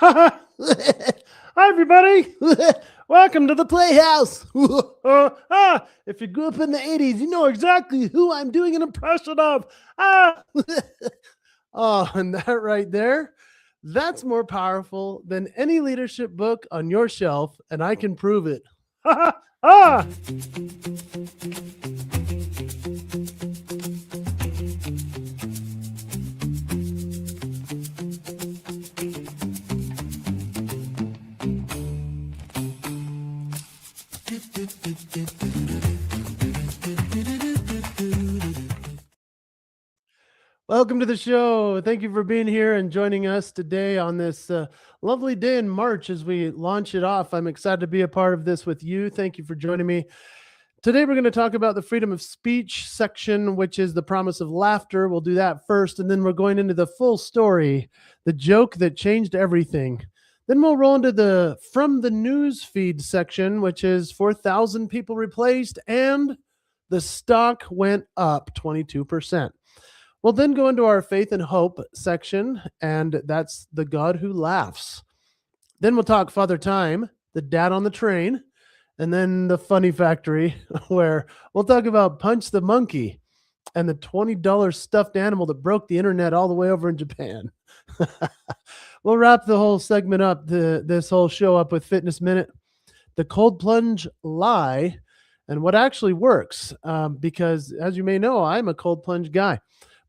Hi, everybody. Welcome to the Playhouse. If you grew up in the 80s, you know exactly who I'm doing an impression of. Ah. Oh, and that right there, that's more powerful than any leadership book on your shelf, and I can prove it. Ah. Welcome to the show. Thank you for being here and joining us today on this lovely day in March as we launch it off. I'm excited to be a part of this with you. Thank you for joining me. Today, we're going to talk about the freedom of speech section, which is the promise of laughter. We'll do that first, and then we're going into the full story, the joke that changed everything. Then we'll roll into the from the news feed section, which is 4,000 people replaced, and the stock went up 22%. We'll then go into our faith and hope section, and that's the God who laughs. Then we'll talk Father Time, the dad on the train, and then the funny factory, where we'll talk about Punch the Monkey and the $20 stuffed animal that broke the internet all the way over in Japan. We'll wrap the whole segment up, this whole show up with Fitness Minute, the cold plunge lie, and what actually works, because as you may know, I'm a cold plunge guy.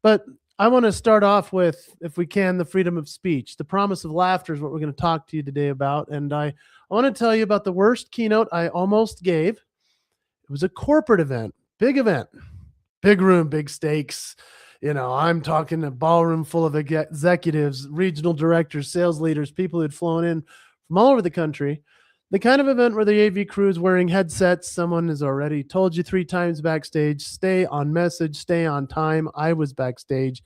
But I want to start off with, if we can, the freedom of speech. The promise of laughter is what we're going to talk to you today about. And I want to tell you about the worst keynote I almost gave. It was a corporate event, big room, big stakes. You know, I'm talking a ballroom full of executives, regional directors, sales leaders, people who had flown in from all over the country. The kind of event where the AV crew is wearing headsets. Someone has already told you 3 times backstage, stay on message, stay on time. I was backstage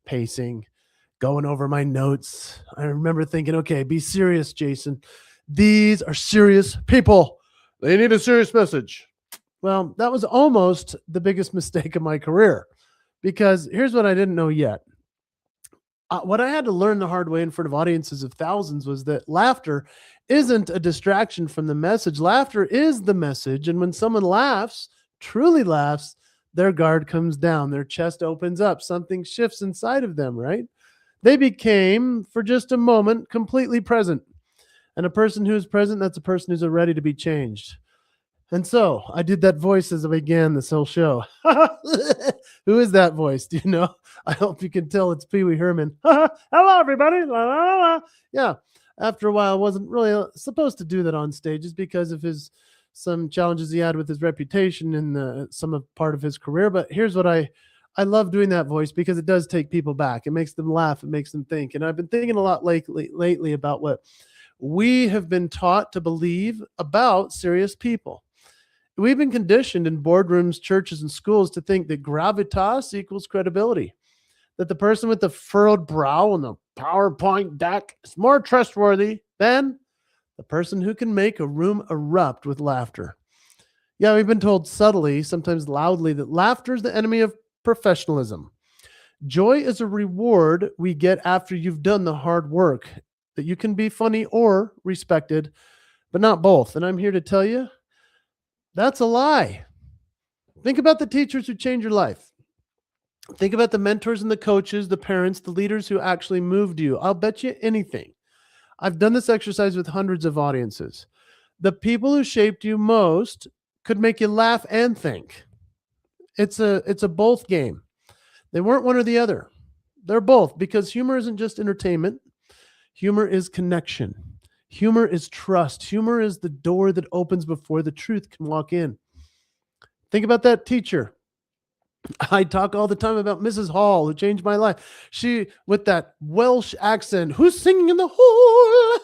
pacing, going over my notes. I remember thinking, okay, be serious, Jason. These are serious people. They need a serious message. Well, that was almost the biggest mistake of my career, because here's what I didn't know yet. What I had to learn the hard way in front of audiences of thousands was that laughter isn't a distraction from the message. Laughter is the message. And when someone laughs, truly laughs, their guard comes down, their chest opens up, something shifts inside of them, right? They became, for just a moment, completely present. And a person who is present, that's a person who's ready to be changed. And so I did that voice as I began this whole show. Who is that voice? Do you know? I hope you can tell it's Pee Wee Herman. Hello, everybody. La, la, la. Yeah. After a while, I wasn't really supposed to do that on stages because of some challenges he had with his reputation and some part of his career. But here's what I love doing that voice, because it does take people back. It makes them laugh. It makes them think. And I've been thinking a lot lately about what we have been taught to believe about serious people. We've been conditioned in boardrooms, churches, and schools to think that gravitas equals credibility, that the person with the furrowed brow and the PowerPoint deck is more trustworthy than the person who can make a room erupt with laughter. Yeah, we've been told subtly, sometimes loudly, that laughter is the enemy of professionalism. Joy is a reward we get after you've done the hard work, that you can be funny or respected, but not both. And I'm here to tell you, that's a lie. Think about the teachers who change your life. Think about the mentors and the coaches, the parents, the leaders who actually moved you. I'll bet you anything. I've done this exercise with hundreds of audiences. The people who shaped you most could make you laugh and think. It's a both game. They weren't one or the other. They're both, because humor isn't just entertainment. Humor is connection. Humor is trust. Humor is the door that opens before the truth can walk in. Think about that teacher. I talk all the time about Mrs. Hall, who changed my life. She, with that Welsh accent, who's singing in the hall?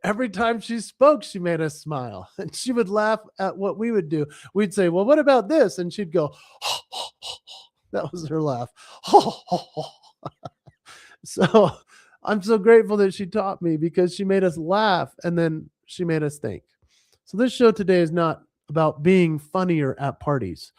Every time she spoke, she made us smile. And she would laugh at what we would do. We'd say, well, what about this? And she'd go, that was her laugh. So I'm so grateful that she taught me, because she made us laugh and then she made us think. So this show today is not about being funnier at parties.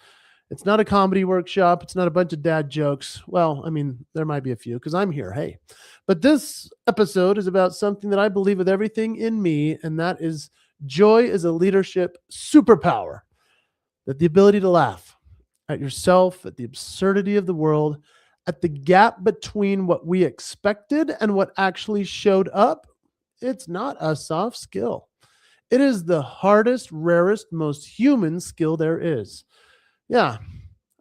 It's not a comedy workshop. It's not a bunch of dad jokes. Well, I mean, there might be a few because I'm here. Hey, but this episode is about something that I believe with everything in me, and that is joy is a leadership superpower. That the ability to laugh at yourself, at the absurdity of the world, at the gap between what we expected and what actually showed up, it's not a soft skill. It is the hardest, rarest, most human skill there is. Yeah,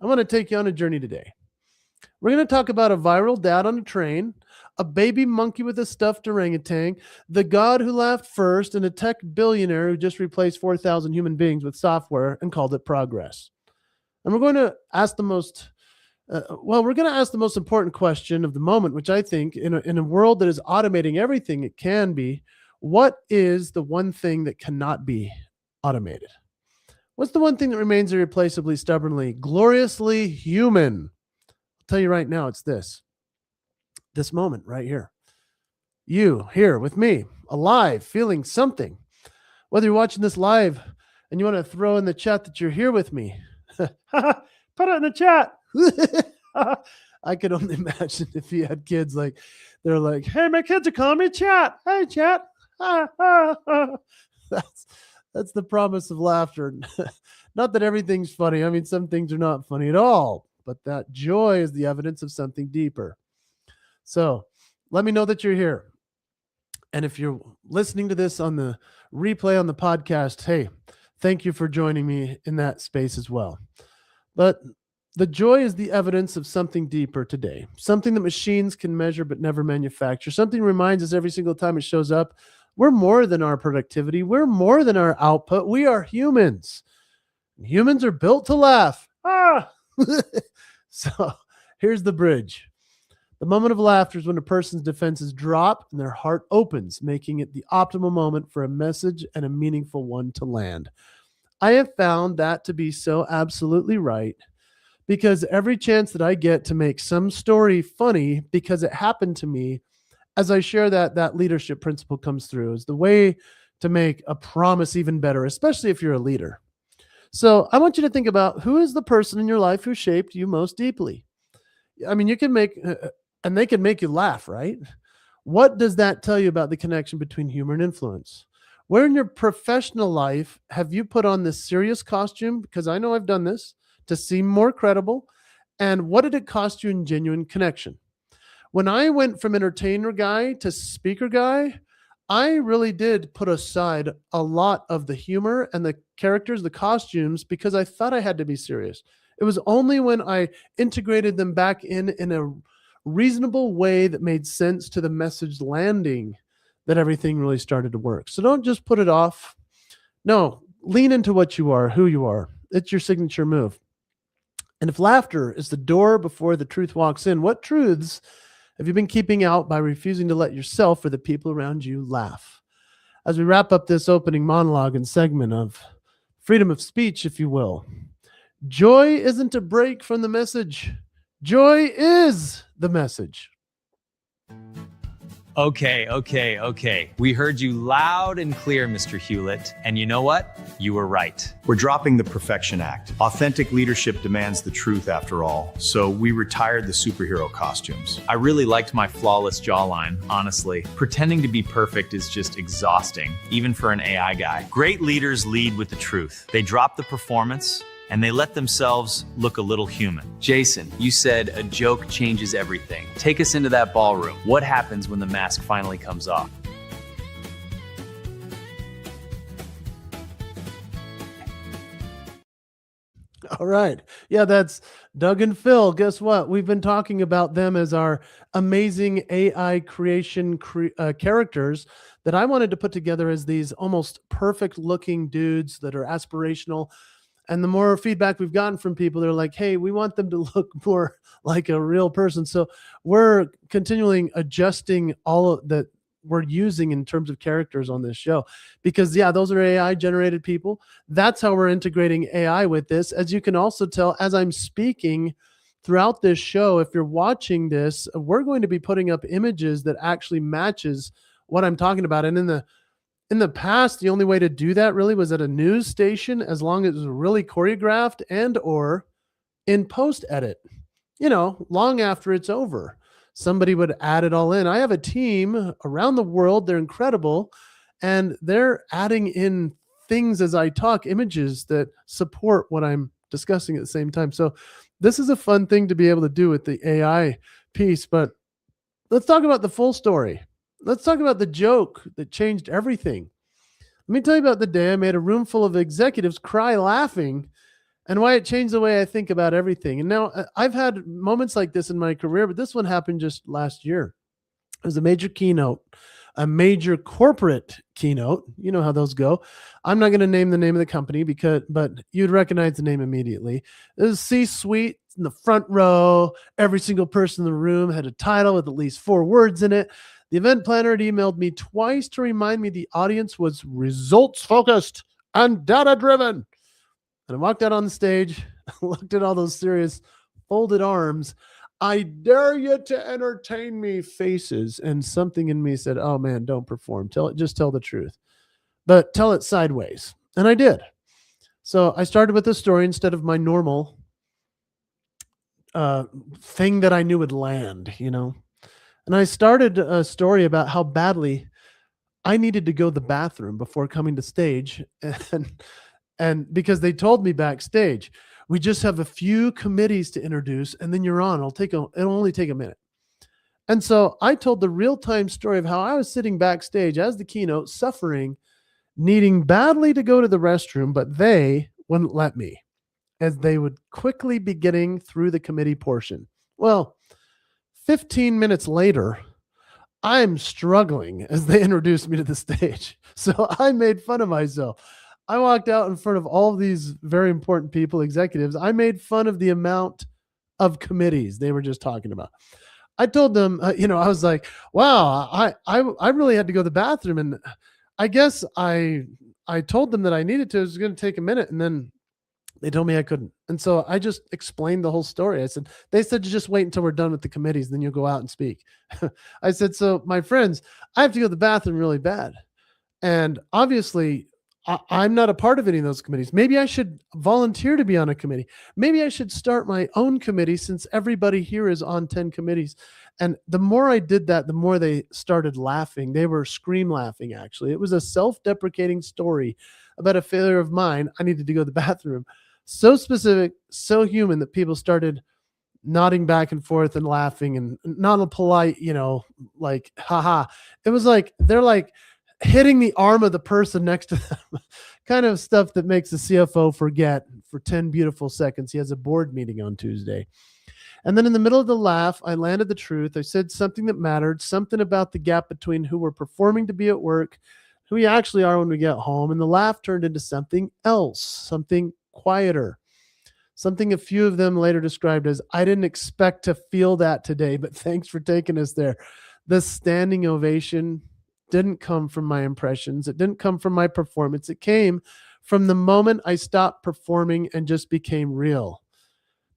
I want to take you on a journey today. We're going to talk about a viral dad on a train, a baby monkey with a stuffed orangutan, the god who laughed first, and a tech billionaire who just replaced 4,000 human beings with software and called it progress. And we're going to ask the most important question of the moment, which I think in a world that is automating everything it can be, what is the one thing that cannot be automated? What's the one thing that remains irreplaceably, stubbornly, gloriously human? I'll tell you right now, it's this moment right here. You here with me, alive, feeling something. Whether you're watching this live and you want to throw in the chat that you're here with me, put it in the chat. I could only imagine if you had kids like, they're like, hey, my kids are calling me chat. Hey, chat. That's the promise of laughter. Not that everything's funny. I mean, some things are not funny at all, but that joy is the evidence of something deeper. So let me know that you're here. And if you're listening to this on the replay on the podcast, hey, thank you for joining me in that space as well. But the joy is the evidence of something deeper today, something that machines can measure but never manufacture, something reminds us every single time it shows up. We're more than our productivity. We're more than our output. We are humans. Humans are built to laugh. So here's the bridge. The moment of laughter is when a person's defenses drop and their heart opens, making it the optimal moment for a message and a meaningful one to land. I have found that to be so absolutely right, because every chance that I get to make some story funny because it happened to me, as I share that leadership principle comes through, is the way to make a promise even better, especially if you're a leader. So I want you to think about who is the person in your life who shaped you most deeply. I mean, you can make, and they can make you laugh, right? What does that tell you about the connection between humor and influence? Where in your professional life have you put on this serious costume? Because I know I've done this to seem more credible. And what did it cost you in genuine connection? When I went from entertainer guy to speaker guy, I really did put aside a lot of the humor and the characters, the costumes, because I thought I had to be serious. It was only when I integrated them back in a reasonable way that made sense to the message landing that everything really started to work. So don't just put it off. No, lean into what you are, who you are. It's your signature move. And if laughter is the door before the truth walks in, what truths have you been keeping out by refusing to let yourself or the people around you laugh? As we wrap up this opening monologue and segment of freedom of speech, if you will, joy isn't a break from the message. Joy is the message. Okay. We heard you loud and clear, Mr. Hewlett. And you know what? You were right. We're dropping the Perfection Act. Authentic leadership demands the truth after all. So we retired the superhero costumes. I really liked my flawless jawline, honestly. Pretending to be perfect is just exhausting, even for an AI guy. Great leaders lead with the truth. They drop the performance, and they let themselves look a little human. Jason, you said a joke changes everything. Take us into that ballroom. What happens when the mask finally comes off? All right. Yeah, that's Doug and Phil. Guess what? We've been talking about them as our amazing AI creation characters that I wanted to put together as these almost perfect looking dudes that are aspirational. And the more feedback we've gotten from people, they're like, hey, we want them to look more like a real person. So we're continually adjusting all that we're using in terms of characters on this show, because yeah, those are AI generated people. That's how we're integrating AI with this. As you can also tell, as I'm speaking throughout this show, if you're watching this, we're going to be putting up images that actually matches what I'm talking about. And in the past, the only way to do that really was at a news station, as long as it was really choreographed and or in post edit, long after it's over. Somebody would add it all in. I have a team around the world. They're incredible. And they're adding in things as I talk, images that support what I'm discussing at the same time. So this is a fun thing to be able to do with the AI piece. But let's talk about the full story. Let's talk about the joke that changed everything. Let me tell you about the day I made a room full of executives cry laughing and why it changed the way I think about everything. And now I've had moments like this in my career, but this one happened just last year. It was a major keynote, a major corporate keynote. You know how those go. I'm not going to name the name of the company but you'd recognize the name immediately. It was C-suite in the front row. Every single person in the room had a title with at least 4 words in it. The event planner had emailed me twice to remind me the audience was results focused and data driven. And I walked out on the stage, looked at all those serious folded arms. I dare you to entertain me faces. And something in me said, oh man, don't perform. Just tell the truth, but tell it sideways. And I did. So I started with a story instead of my normal thing that I knew would land, And I started a story about how badly I needed to go to the bathroom before coming to stage. And because they told me backstage, we just have a few committees to introduce and then you're on. It'll only take a minute. And so I told the real-time story of how I was sitting backstage as the keynote, suffering, needing badly to go to the restroom, but they wouldn't let me, as they would quickly be getting through the committee portion. Well, 15 minutes later, I'm struggling as they introduced me to the stage. So I made fun of myself. I walked out in front of all of these very important people, executives. I made fun of the amount of committees they were just talking about. I told them, I was like, wow, I really had to go to the bathroom. And I guess I told them that I needed to. It was going to take a minute. And then they told me I couldn't. And so I just explained the whole story. They said, you just wait until we're done with the committees, then you'll go out and speak. I said, so my friends, I have to go to the bathroom really bad. And obviously, I'm not a part of any of those committees. Maybe I should volunteer to be on a committee. Maybe I should start my own committee since everybody here is on 10 committees. And the more I did that, the more they started laughing. They were scream laughing, actually. It was a self-deprecating story about a failure of mine. I needed to go to the bathroom. So specific, so human that people started nodding back and forth and laughing and not a polite, like, haha. It was like, they're like, hitting the arm of the person next to them, kind of stuff that makes the CFO forget for 10 beautiful seconds he has a board meeting on Tuesday. And then in the middle of the laugh, I landed the truth. I said something that mattered, something about the gap between who we're performing to be at work, who we actually are when we get home. And the laugh turned into something else, something quieter, something a few of them later described as, I didn't expect to feel that today, but thanks for taking us there. The standing ovation didn't come from my impressions. It didn't come from my performance. It came from the moment I stopped performing and just became real.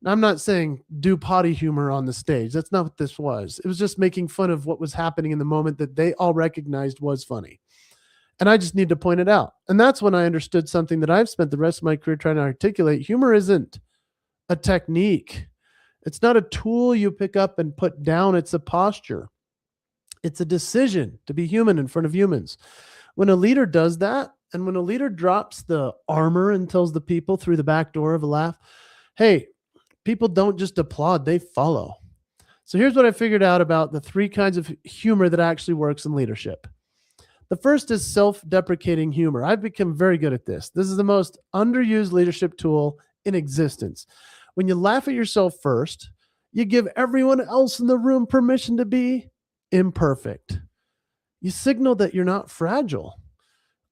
Now, I'm not saying do potty humor on the stage. That's not what this was. It was just making fun of what was happening in the moment that they all recognized was funny. And I just need to point it out. And that's when I understood something that I've spent the rest of my career trying to articulate. Humor isn't a technique. It's not a tool you pick up and put down. It's a posture. It's a decision to be human in front of humans. When a leader does that, and when a leader drops the armor and tells the people through the back door of a laugh, hey, people don't just applaud, they follow. So here's what I figured out about the 3 kinds of humor that actually works in leadership. The first is self-deprecating humor. I've become very good at this. This is the most underused leadership tool in existence. When you laugh at yourself first, you give everyone else in the room permission to be imperfect. You signal that you're not fragile.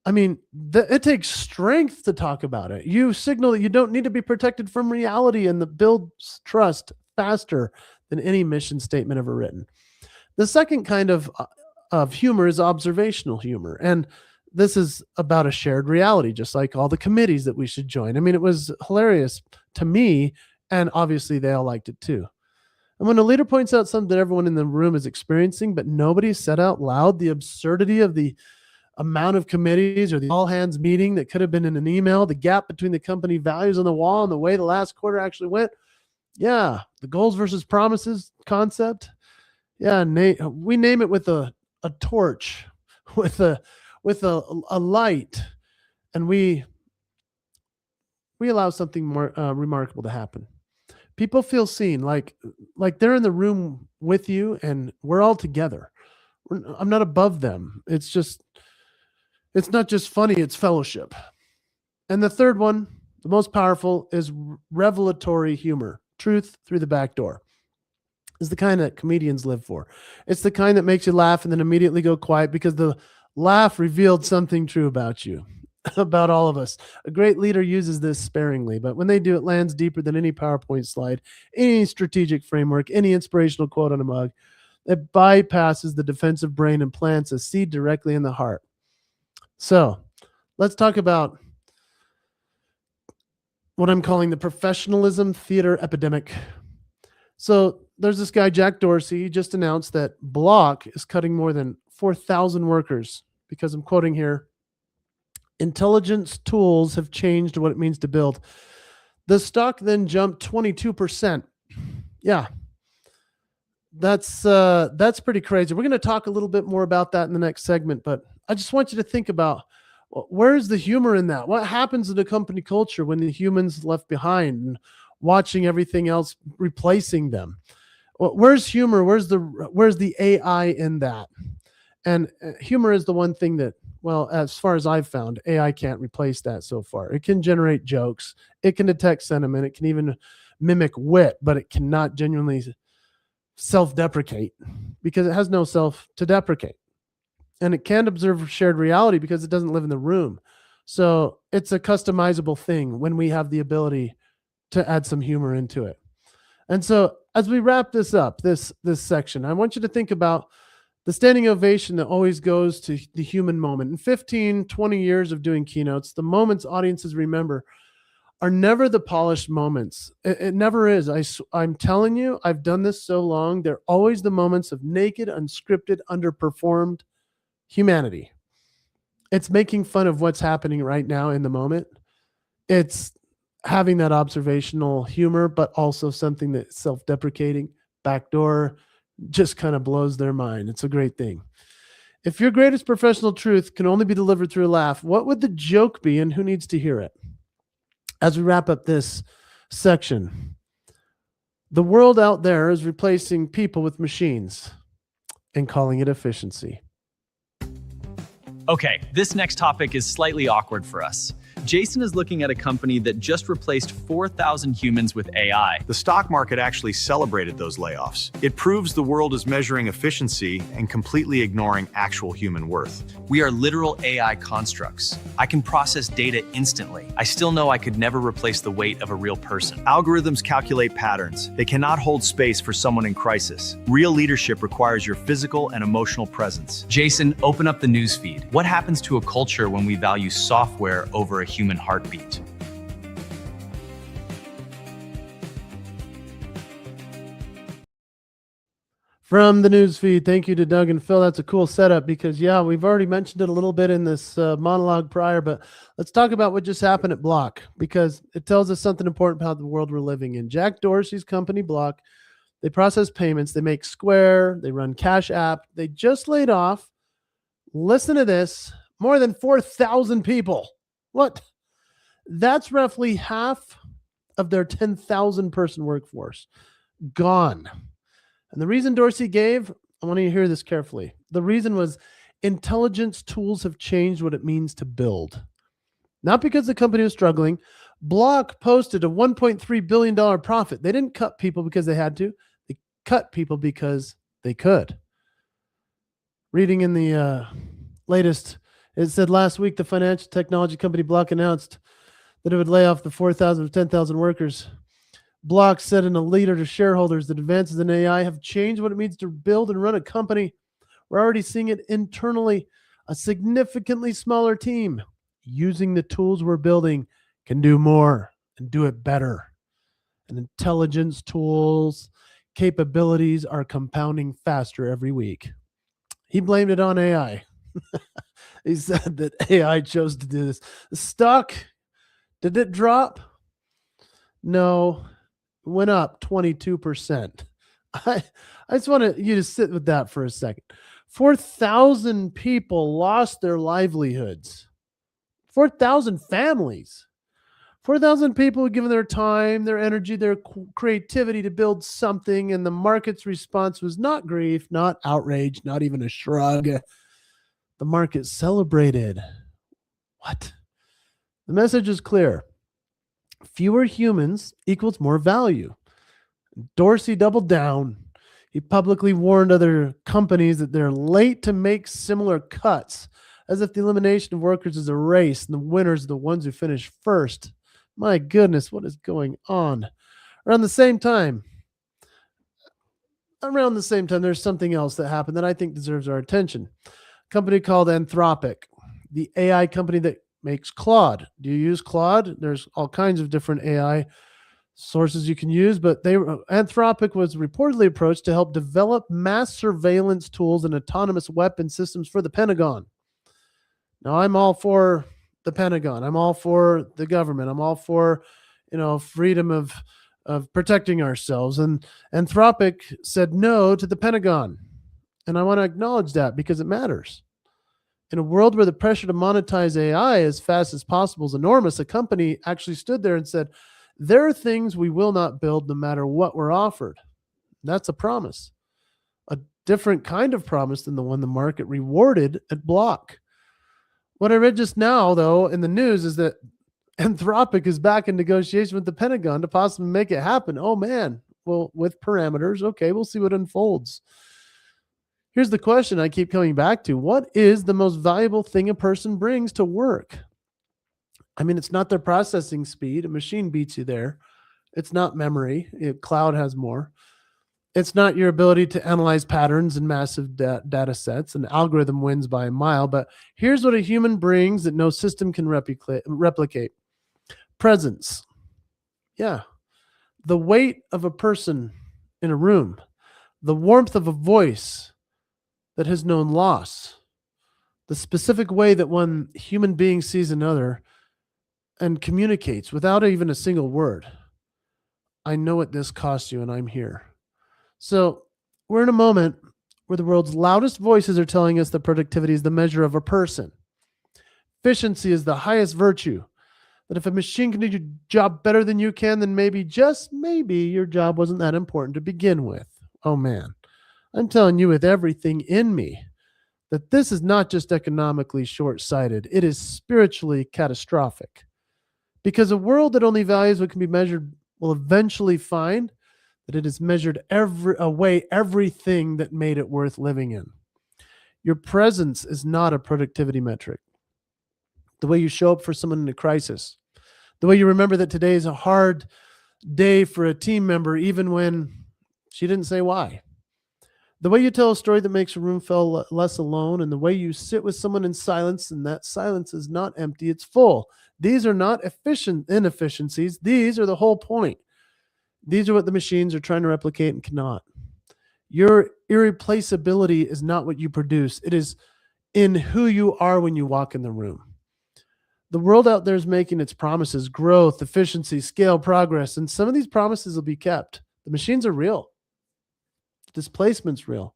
I mean, it takes strength to talk about it. You signal that you don't need to be protected from reality, and that builds trust faster than any mission statement ever written. The second kind of humor is observational humor. And this is about a shared reality, just like all the committees that we should join. I mean, it was hilarious to me, and obviously they all liked it too. And when a leader points out something that everyone in the room is experiencing, but nobody said out loud, the absurdity of the amount of committees or the all hands meeting that could have been in an email, the gap between the company values on the wall and the way the last quarter actually went, Yeah, the goals versus promises concept. Yeah, we name it with a torch, with a light, and we allow something more remarkable to happen. People feel seen, like they're in the room with you, and we're all together. I'm not above them. It's not just funny; it's fellowship. And the third one, the most powerful, is revelatory humor. Truth through the back door is the kind that comedians live for. It's the kind that makes you laugh and then immediately go quiet because the laugh revealed something true about you, about all of us. A great leader uses this sparingly, but when they do, it lands deeper than any PowerPoint slide, any strategic framework, any inspirational quote on a mug. It bypasses the defensive brain and plants a seed directly in the heart. So let's talk about what I'm calling the professionalism theater epidemic. So there's this guy, Jack Dorsey. He just announced that Block is cutting more than 4,000 workers because I'm quoting here, intelligence tools have changed what it means to build. The stock then jumped 22%. Yeah, that's pretty crazy. We're going to talk a little bit more about that in the next segment, but I just want you to think about, where's the humor in that? What happens in the company culture when the human's left behind and watching everything else replacing them? Where's humor? Where's the AI in that? And humor is the one thing that, well, as far as I've found, AI can't replace that so far. It can generate jokes. It can detect sentiment. It can even mimic wit, but it cannot genuinely self-deprecate because it has no self to deprecate. And it can't observe shared reality because it doesn't live in the room. So it's a customizable thing when we have the ability to add some humor into it. And so as we wrap this up, this section, I want you to think about the standing ovation that always goes to the human moment. In 15, 20 years of doing keynotes, the moments audiences remember are never the polished moments. It never is. I'm telling you, I've done this so long. They're always the moments of naked, unscripted, underperformed humanity. It's making fun of what's happening right now in the moment. It's having that observational humor, but also something that's self-deprecating, backdoor, just kind of blows their mind. It's a great thing. If your greatest professional truth can only be delivered through a laugh, what would the joke be and who needs to hear it? As we wrap up this section, the world out there is replacing people with machines and calling it efficiency. Okay, this next topic is slightly awkward for us. Jason is looking at a company that just replaced 4,000 humans with AI. The stock market actually celebrated those layoffs. It proves the world is measuring efficiency and completely ignoring actual human worth. We are literal AI constructs. I can process data instantly. I still know I could never replace the weight of a real person. Algorithms calculate patterns. They cannot hold space for someone in crisis. Real leadership requires your physical and emotional presence. Jason, open up the newsfeed. What happens to a culture when we value software over a human heartbeat? From the news feed, thank you to Doug and Phil. That's a cool setup because, yeah, we've already mentioned it a little bit in this monologue prior, but let's talk about what just happened at Block because it tells us something important about the world we're living in. Jack Dorsey's company, Block, they process payments, they make Square, they run Cash App. They just laid off, listen to this, more than 4,000 people. What? That's roughly half of their 10,000 person workforce gone. And the reason Dorsey gave, I want you to hear this carefully. The reason was intelligence tools have changed what it means to build. Not because the company was struggling. Block posted a $1.3 billion profit. They didn't cut people because they had to. They cut people because they could. Reading in the latest, it said last week the financial technology company Block announced that it would lay off the 4,000 or 10,000 workers. Block said in a letter to shareholders that advances in AI have changed what it means to build and run a company. We're already seeing it internally. A significantly smaller team using the tools we're building can do more and do it better. And intelligence tools, capabilities are compounding faster every week. He blamed it on AI. He said that AI chose to do this. The stock, did it drop? No. went up 22%. I, I just want you to sit with that for a second. 4,000 people lost their livelihoods. 4,000 families. 4,000 people given their time, their energy, their creativity to build something, and the market's response was not grief, not outrage, not even a shrug. The market celebrated. What? The message is clear. Fewer humans equals more value. Dorsey doubled down. He publicly warned other companies that they're late to make similar cuts, as if the elimination of workers is a race and the winners are the ones who finish first. My goodness, what is going on? Around the same time, there's something else that happened that I think deserves our attention. A company called Anthropic, the AI company that makes Claude. Do you use Claude? There's all kinds of different AI sources you can use, but Anthropic was reportedly approached to help develop mass surveillance tools and autonomous weapon systems for the Pentagon. Now, I'm all for the Pentagon. I'm all for the government. I'm all for, freedom of protecting ourselves. And Anthropic said no to the Pentagon. And I want to acknowledge that because it matters. In a world where the pressure to monetize AI as fast as possible is enormous, a company actually stood there and said, there are things we will not build no matter what we're offered. That's a promise. A different kind of promise than the one the market rewarded at Block. What I read just now, though, in the news is that Anthropic is back in negotiation with the Pentagon to possibly make it happen. Oh, man. Well, with parameters. Okay, we'll see what unfolds. Here's the question I keep coming back to. What is the most valuable thing a person brings to work? I mean, it's not their processing speed. A machine beats you there. It's not memory. Cloud has more. It's not your ability to analyze patterns in massive data sets. An algorithm wins by a mile. But here's what a human brings that no system can replicate. Presence. Yeah. The weight of a person in a room. The warmth of a voice that has known loss. The specific way that one human being sees another and communicates without even a single word. I know what this costs you, and I'm here. So we're in a moment where the world's loudest voices are telling us that productivity is the measure of a person. Efficiency is the highest virtue. That if a machine can do your job better than you can, then maybe, just maybe, your job wasn't that important to begin with. Oh man, I'm telling you with everything in me that this is not just economically short-sighted. It is spiritually catastrophic. Because a world that only values what can be measured will eventually find that it has measured away everything that made it worth living in. Your presence is not a productivity metric. The way you show up for someone in a crisis, the way you remember that today is a hard day for a team member, even when she didn't say why. The way you tell a story that makes a room feel less alone, and the way you sit with someone in silence, and that silence is not empty, it's full. These are not inefficiencies. These are the whole point. These are what the machines are trying to replicate and cannot. Your irreplaceability is not what you produce. It is in who you are when you walk in the room. The world out there is making its promises: growth, efficiency, scale, progress, and some of these promises will be kept. The machines are real. Displacement's real.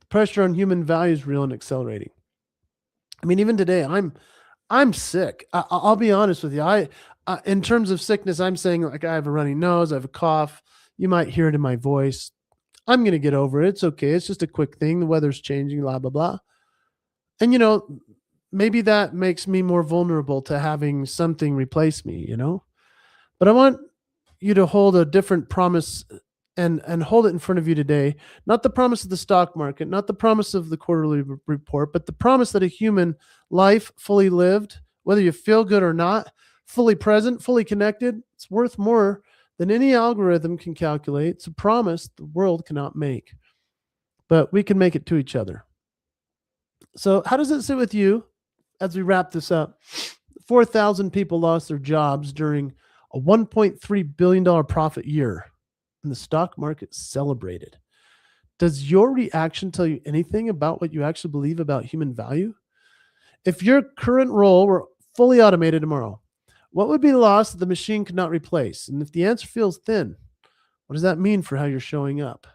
The pressure on human value is real and accelerating. I mean, even today, I'm sick. I'll be honest with you. In terms of sickness, I'm saying, like, I have a runny nose, I have a cough. You might hear it in my voice. I'm going to get over it. It's okay. It's just a quick thing. The weather's changing, blah, blah, blah. And, maybe that makes me more vulnerable to having something replace me, But I want you to hold a different promise and hold it in front of you today. Not the promise of the stock market, not the promise of the quarterly report, but the promise that a human life fully lived, whether you feel good or not, fully present, fully connected, it's worth more than any algorithm can calculate. It's a promise the world cannot make, but we can make it to each other. So how does it sit with you as we wrap this up? 4,000 people lost their jobs during a $1.3 billion profit year, and the stock market celebrated. Does your reaction tell you anything about what you actually believe about human value? If your current role were fully automated tomorrow, What would be lost that the machine could not replace? And if the answer feels thin, what does that mean for how you're showing up?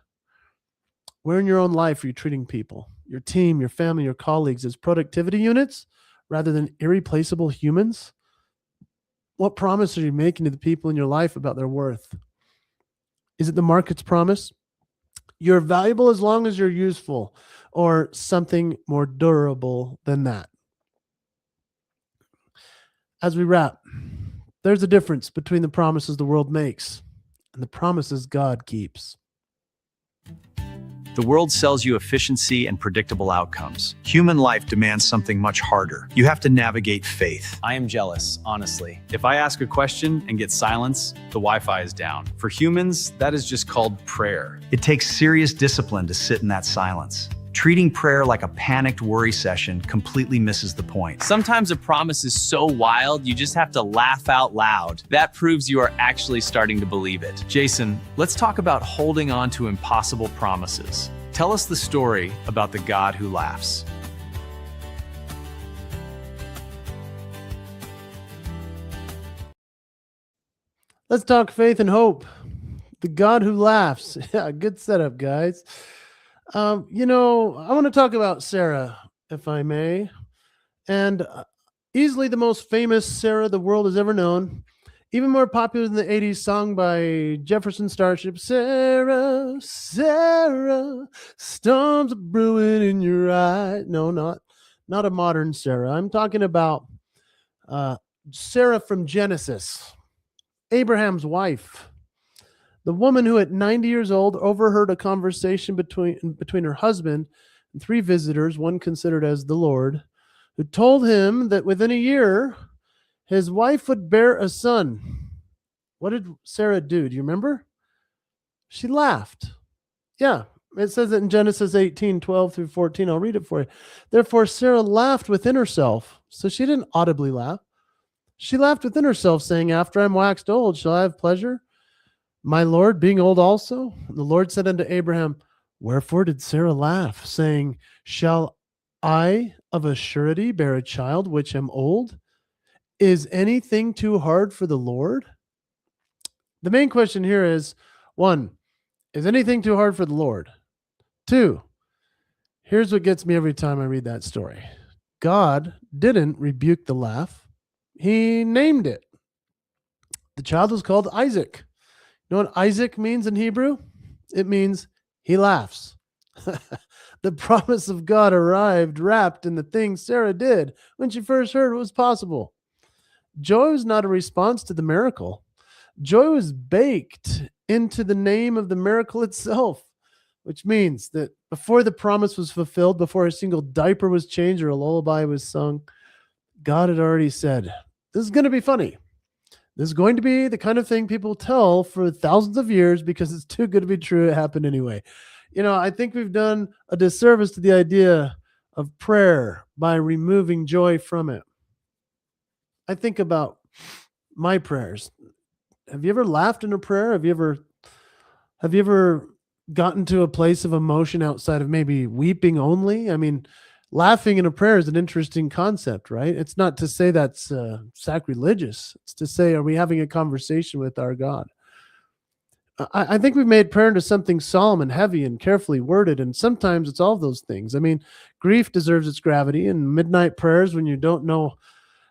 Where in your own life are you treating people, your team, your family, your colleagues as productivity units rather than irreplaceable humans? What promise are you making to the people in your life about their worth? Is it the market's promise? You're valuable as long as you're useful, or something more durable than that? As we wrap, there's a difference between the promises the world makes and the promises God keeps. The world sells you efficiency and predictable outcomes. Human life demands something much harder. You have to navigate faith. I am jealous, honestly. If I ask a question and get silence, the Wi-Fi is down. For humans, that is just called prayer. It takes serious discipline to sit in that silence. Treating prayer like a panicked worry session completely misses the point. Sometimes a promise is so wild, you just have to laugh out loud. That proves you are actually starting to believe it. Jason, let's talk about holding on to impossible promises. Tell us the story about the God who laughs. Let's talk faith and hope. The God who laughs. Yeah, good setup, guys. I want to talk about Sarah, if I may. And easily the most famous Sarah the world has ever known. Even more popular than the 80s song by Jefferson Starship. Sarah, Sarah, storms are brewing in your eyes. No, not a modern Sarah. I'm talking about Sarah from Genesis, Abraham's wife. The woman who at 90 years old overheard a conversation between her husband and three visitors, one considered as the Lord, who told him that within a year, his wife would bear a son. What did Sarah do? Do you remember? She laughed. Yeah, it says it in Genesis 18:12 through 14. I'll read it for you. Therefore, Sarah laughed within herself. So she didn't audibly laugh. She laughed within herself, saying, after I'm waxed old, shall I have pleasure? My Lord being old also? The Lord said unto Abraham, wherefore did Sarah laugh, saying, shall I of a surety bear a child which am old? Is anything too hard for the Lord? The main question here is, 1, is anything too hard for the Lord? 2, here's what gets me every time I read that story. God didn't rebuke the laugh. He named it. The child was called Isaac. You know what Isaac means in Hebrew? It means he laughs. The promise of God arrived wrapped in the things Sarah did when she first heard it was possible. Joy was not a response to the miracle. Joy was baked into the name of the miracle itself, which means that before the promise was fulfilled, before a single diaper was changed or a lullaby was sung, God had already said, this is going to be funny. This is going to be the kind of thing people tell for thousands of years because it's too good to be true. It happened anyway. I think we've done a disservice to the idea of prayer by removing joy from it. I think about my prayers. Have you ever laughed in a prayer? Have you ever gotten to a place of emotion outside of maybe weeping only? I mean, laughing in a prayer is an interesting concept, right? It's not to say that's sacrilegious. It's to say, are we having a conversation with our God? I think we've made prayer into something solemn and heavy and carefully worded, and sometimes it's all of those things. I mean, grief deserves its gravity, and midnight prayers when you don't know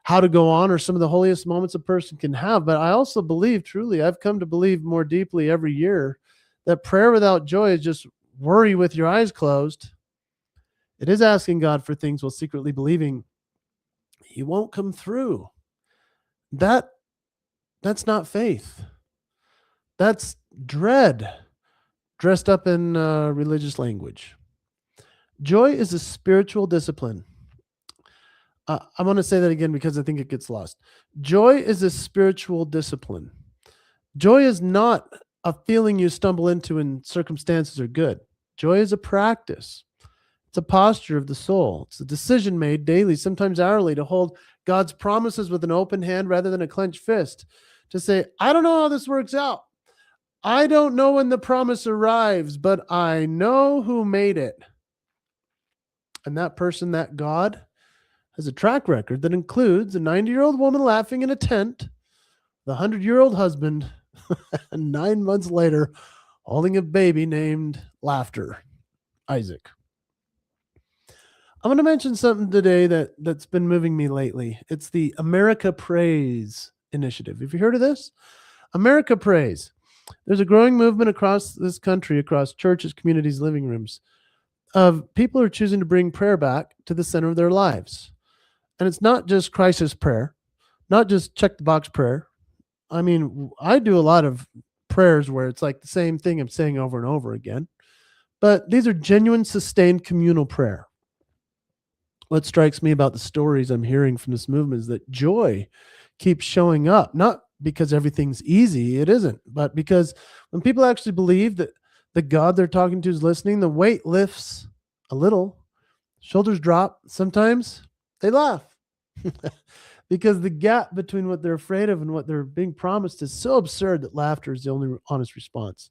how to go on are some of the holiest moments a person can have. But I also believe, truly, I've come to believe more deeply every year that prayer without joy is just worry with your eyes closed. It is asking God for things while secretly believing he won't come through. That's not faith. That's dread dressed up in religious language. Joy is a spiritual discipline. I want to say that again because I think it gets lost. Joy is a spiritual discipline. Joy is not a feeling you stumble into when circumstances are good. Joy is a practice. It's a posture of the soul. It's a decision made daily, sometimes hourly, to hold God's promises with an open hand rather than a clenched fist. To say, I don't know how this works out. I don't know when the promise arrives, but I know who made it. And that person, that God, has a track record that includes a 90-year-old woman laughing in a tent the 100-year-old husband, 9 months later, holding a baby named Laughter, Isaac. I'm going to mention something today that's been moving me lately. It's the America Prays initiative. Have you heard of this? America Prays. There's a growing movement across this country, across churches, communities, living rooms, of people who are choosing to bring prayer back to the center of their lives. And it's not just crisis prayer, not just check the box prayer. I mean, I do a lot of prayers where it's like the same thing I'm saying over and over again. But these are genuine, sustained communal prayer. What strikes me about the stories I'm hearing from this movement is that joy keeps showing up, not because everything's easy, it isn't, but because when people actually believe that the God they're talking to is listening, the weight lifts a little, shoulders drop, sometimes they laugh. Because the gap between what they're afraid of and what they're being promised is so absurd that laughter is the only honest response.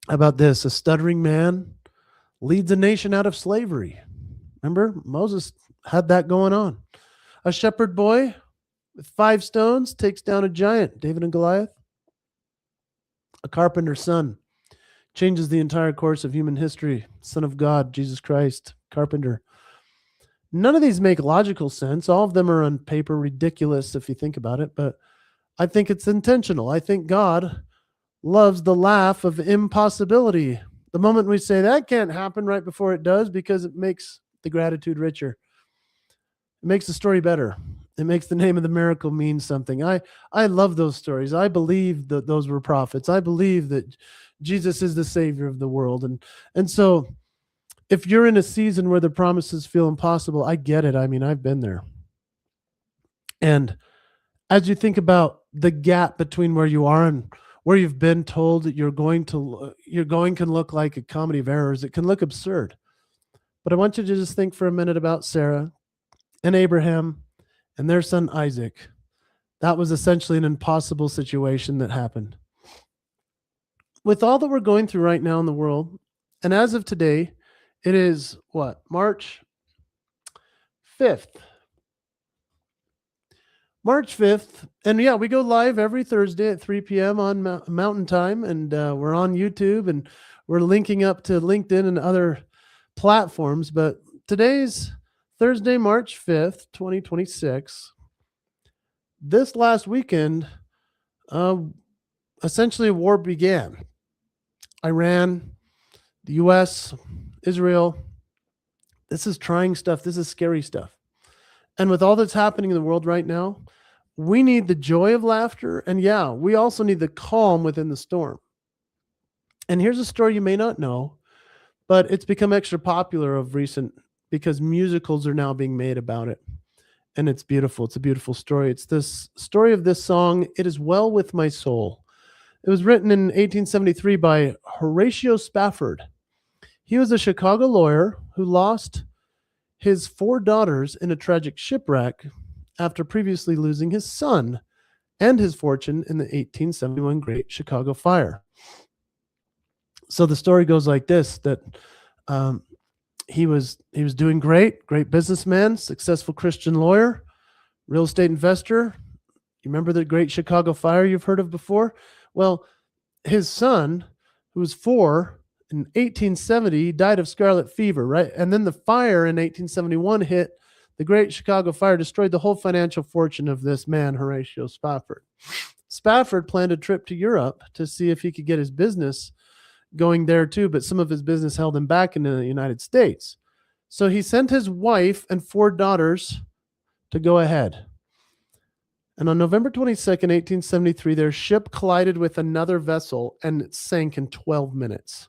How about this? A stuttering man leads a nation out of slavery. Remember, Moses had that going on. A shepherd boy with 5 stones takes down a giant, David and Goliath. A carpenter's son changes the entire course of human history. Son of God, Jesus Christ, carpenter. None of these make logical sense. All of them are on paper ridiculous if you think about it, but I think it's intentional. I think God loves the laugh of impossibility. The moment we say that can't happen right before it does, because it makes the gratitude richer. It makes the story better. It makes the name of the miracle mean something. I love those stories. I believe that those were prophets. I believe that Jesus is the Savior of the world. And so if you're in a season where the promises feel impossible, I get it. I mean, I've been there. And as you think about the gap between where you are and where you've been told that you're going can look like a comedy of errors. It can look absurd. But I want you to just think for a minute about Sarah and Abraham and their son Isaac. That was essentially an impossible situation that happened. With all that we're going through right now in the world, and as of today, it is what? March 5th. March 5th. And yeah, we go live every Thursday at 3 p.m. on Mountain Time, and we're on YouTube, and we're linking up to LinkedIn and other platforms. But today's Thursday, March 5th, 2026. This last weekend, essentially a war began. Iran, the U.S., Israel. This is trying stuff. This is scary stuff. And with all that's happening in the world right now, we need the joy of laughter. And yeah, we also need the calm within the storm. And here's a story you may not know, but it's become extra popular of recent because musicals are now being made about it. And it's beautiful. It's a beautiful story. It's this story of this song, It Is Well With My Soul. It was written in 1873 by Horatio Spafford. He was a Chicago lawyer who lost his 4 daughters in a tragic shipwreck after previously losing his son and his fortune in the 1871 Great Chicago Fire. So the story goes like this, that he was doing great businessman, successful Christian lawyer, real estate investor. You remember the Great Chicago Fire you've heard of before? Well, his son, who was 4, in 1870, died of scarlet fever, right? And then the fire in 1871 hit. The Great Chicago Fire destroyed the whole financial fortune of this man, Horatio Spafford. Spafford planned a trip to Europe to see if he could get his business going there too, but some of his business held him back in the United States. So he sent his wife and 4 daughters to go ahead. And on November 22nd, 1873, their ship collided with another vessel and it sank in 12 minutes.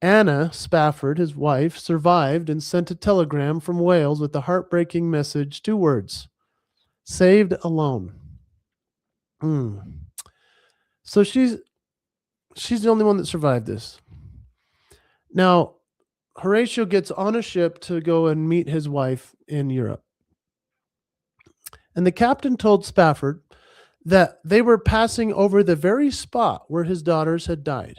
Anna Spafford, his wife, survived and sent a telegram from Wales with the heartbreaking message, 2 words, saved alone. So she's the only one that survived this. Now, Horatio gets on a ship to go and meet his wife in Europe. And the captain told Spafford that they were passing over the very spot where his daughters had died.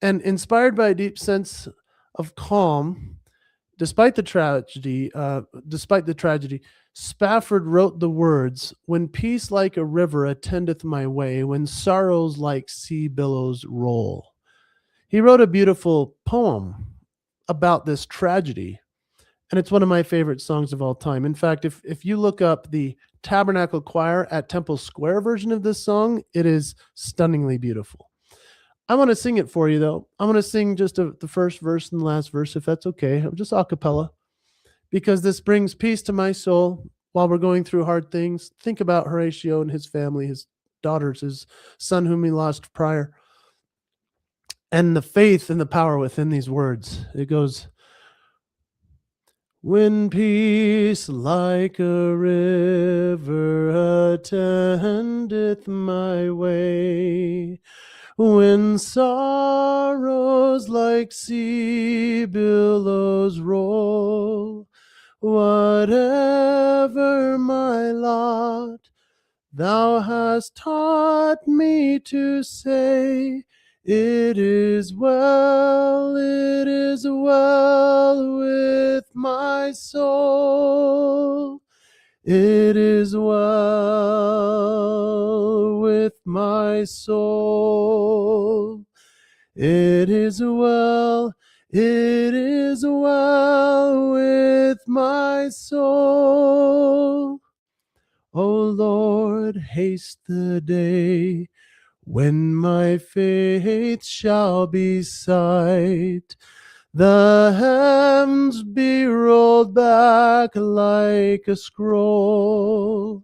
And inspired by a deep sense of calm, despite the tragedy, Spafford wrote the words, "When peace like a river attendeth my way, when sorrows like sea billows roll." He wrote a beautiful poem about this tragedy, and it's one of my favorite songs of all time. In fact, if you look up the Tabernacle Choir at Temple Square version of this song, it is stunningly beautiful. I want to sing it for you, though. I'm going to sing just the first verse and the last verse, if that's okay. Just a cappella, because this brings peace to my soul while we're going through hard things. Think about Horatio and his family, his daughters, his son whom he lost prior, and the faith and the power within these words. It goes, "When peace like a river attendeth my way, when sorrows like sea billows roll, whatever my lot, thou hast taught me to say, it is well with my soul. It is well with my soul. It is well with my soul. O Lord, haste the day when my faith shall be sight, the heavens be rolled back like a scroll,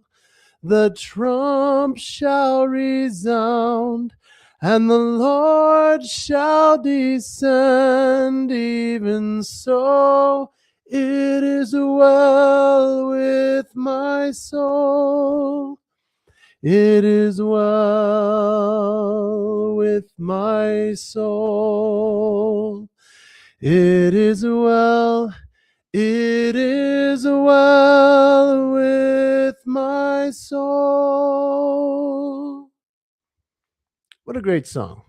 the trump shall resound, and the Lord shall descend. Even so, it is well with my soul. It is well with my soul. It is well with my soul. What a great song.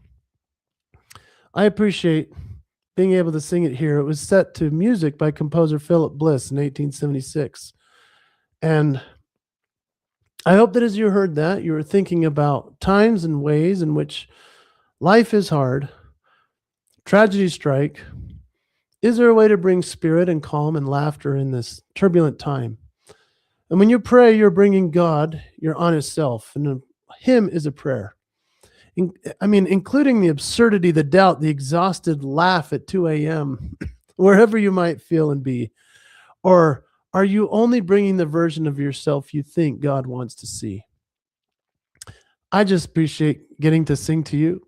I appreciate being able to sing it here. It was set to music by composer Philip Bliss in 1876. And I hope that as you heard that, you were thinking about times and ways in which life is hard, tragedies strike. Is there a way to bring spirit and calm and laughter in this turbulent time? And when you pray, you're bringing God, your honest self, and a hymn is a prayer. Including the absurdity, the doubt, the exhausted laugh at 2 a.m., wherever you might feel and be. Or are you only bringing the version of yourself you think God wants to see? I just appreciate getting to sing to you,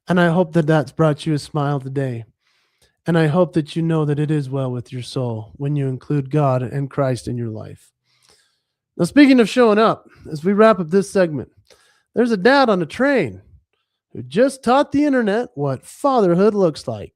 and I hope that that's brought you a smile today. And I hope that you know that it is well with your soul when you include God and Christ in your life. Now, speaking of showing up, as we wrap up this segment, there's a dad on a train who just taught the internet what fatherhood looks like.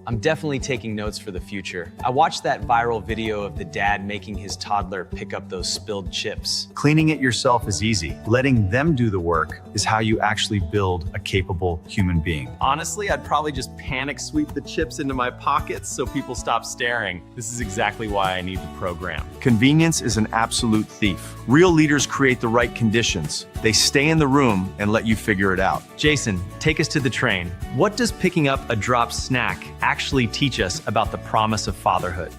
I'm definitely taking notes for the future. I watched that viral video of the dad making his toddler pick up those spilled chips. Cleaning it yourself is easy. Letting them do the work is how you actually build a capable human being. Honestly, I'd probably just panic sweep the chips into my pockets so people stop staring. This is exactly why I need the program. Convenience is an absolute thief. Real leaders create the right conditions. They stay in the room and let you figure it out. Jason, take us to the train. What does picking up a dropped snack actually teach us about the promise of fatherhood?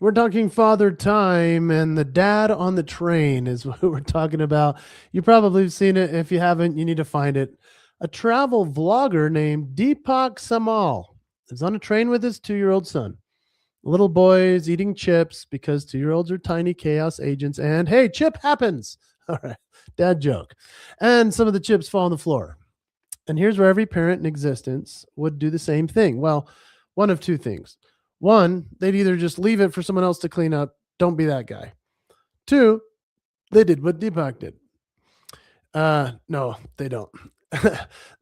We're talking father time, and the dad on the train is what we're talking about. You probably have seen it. If you haven't, you need to find it. A travel vlogger named Deepak Samal is on a train with his 2-year-old son. Little boys eating chips because 2-year-olds are tiny chaos agents. And hey, chip happens. All right, dad joke. And some of the chips fall on the floor. And here's where every parent in existence would do the same thing. Well, one of two things. One, they'd either just leave it for someone else to clean up. Don't be that guy. Two, they did what Deepak did. No, they don't.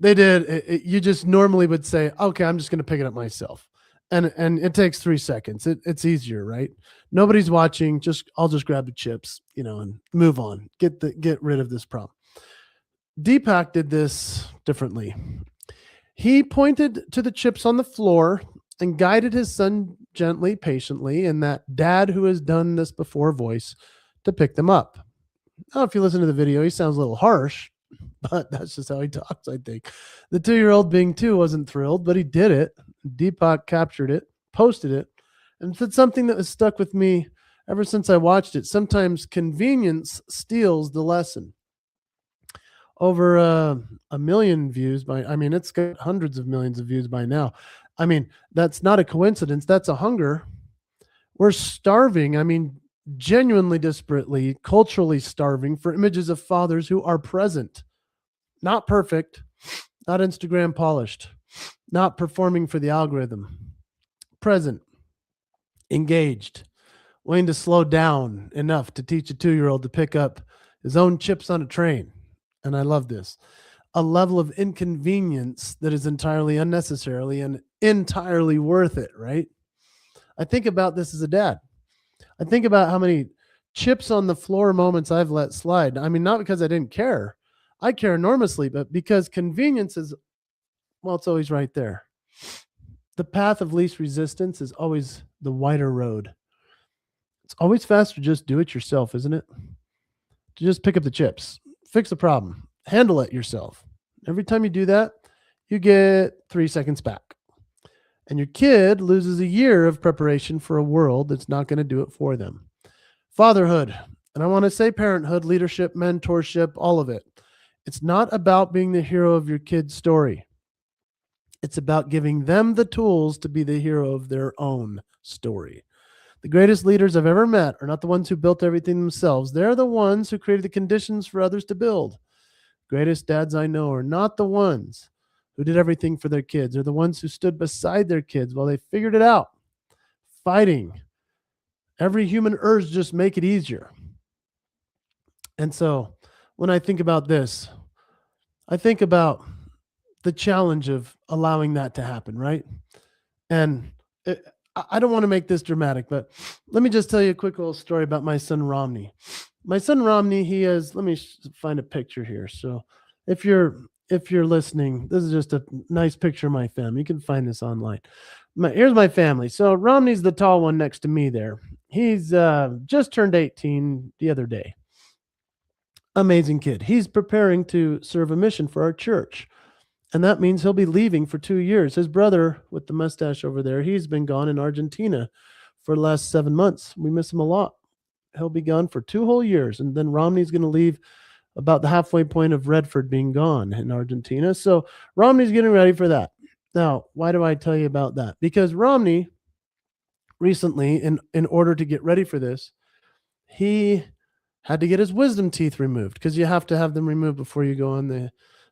They did. You just normally would say, okay, I'm just going to pick it up myself. And it takes 3 seconds. It's easier, right? Nobody's watching. I'll just grab the chips, and move on. Get rid of this problem. Deepak did this differently. He pointed to the chips on the floor and guided his son gently, patiently, in that dad who has done this before voice to pick them up. Now, if you listen to the video, he sounds a little harsh, but that's just how he talks, I think. The 2-year-old being 2 wasn't thrilled, but he did it. Deepak captured it, posted it, and said something that has stuck with me ever since I watched it. Sometimes convenience steals the lesson. Over a million views it's got hundreds of millions of views by now. That's not a coincidence. That's a hunger. We're starving. Genuinely, desperately, culturally starving for images of fathers who are present, not perfect, not Instagram polished, not performing for the algorithm, present, engaged, willing to slow down enough to teach a 2-year-old to pick up his own chips on a train. And I love this. A level of inconvenience that is entirely unnecessarily and entirely worth it, right? I think about this as a dad. I think about how many chips on the floor moments I've let slide. Not because I didn't care. I care enormously, but because convenience is, well, it's always right there. The path of least resistance is always the wider road. It's always faster to just do it yourself, isn't it? To just pick up the chips, fix the problem, handle it yourself. Every time you do that, you get 3 seconds back. And your kid loses a year of preparation for a world that's not going to do it for them. Fatherhood, and I want to say parenthood, leadership, mentorship, all of it. It's not about being the hero of your kid's story. It's about giving them the tools to be the hero of their own story. The greatest leaders I've ever met are not the ones who built everything themselves. They're the ones who created the conditions for others to build. Greatest dads I know are not the ones who did everything for their kids. They're the ones who stood beside their kids while they figured it out, fighting every human urge to just make it easier. And so when I think about this, I think about the challenge of allowing that to happen, right? And I don't want to make this dramatic, but let me just tell you a quick little story about my son, Romney. My son, Romney, let me find a picture here. So if you're listening, this is just a nice picture of my family. You can find this online. Here's my family. So Romney's the tall one next to me there. He's just turned 18 the other day. Amazing kid. He's preparing to serve a mission for our church. And that means he'll be leaving for 2 years. His brother with the mustache over there, he's been gone in Argentina for the last 7 months. We miss him a lot. He'll be gone for 2 whole years. And then Romney's going to leave about the halfway point of Redford being gone in Argentina. So Romney's getting ready for that. Now, why do I tell you about that? Because Romney recently, in order to get ready for this, he had to get his wisdom teeth removed, because you have to have them removed before you go on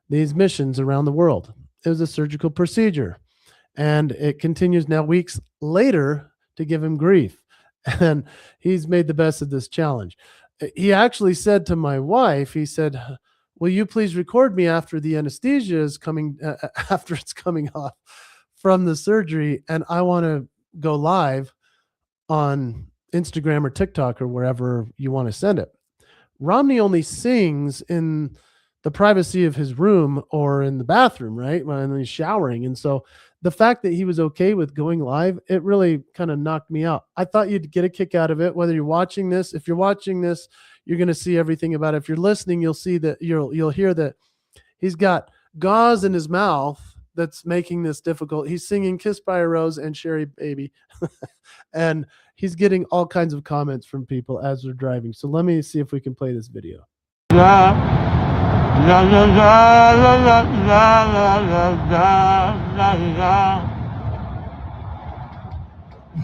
these missions around the world. It was a surgical procedure, and it continues now weeks later to give him grief. And he's made the best of this challenge. He actually said to my wife, he said, "Will you please record me after the anesthesia is coming, after it's coming off from the surgery, and I want to go live on Instagram or TikTok or wherever you want to send it." Romney only sings in the privacy of his room or in the bathroom, right, when he's showering. And so the fact that he was okay with going live, it really kind of knocked me out. I thought you'd get a kick out of it, whether you're watching this. If you're watching this, you're going to see everything about it. If you're listening, you'll see that you'll hear that he's got gauze in his mouth that's making this difficult. He's singing Kissed by a Rose and Sherry Baby. And he's getting all kinds of comments from people as they're driving. So let me see if we can play this video. La la la la la la la la la la.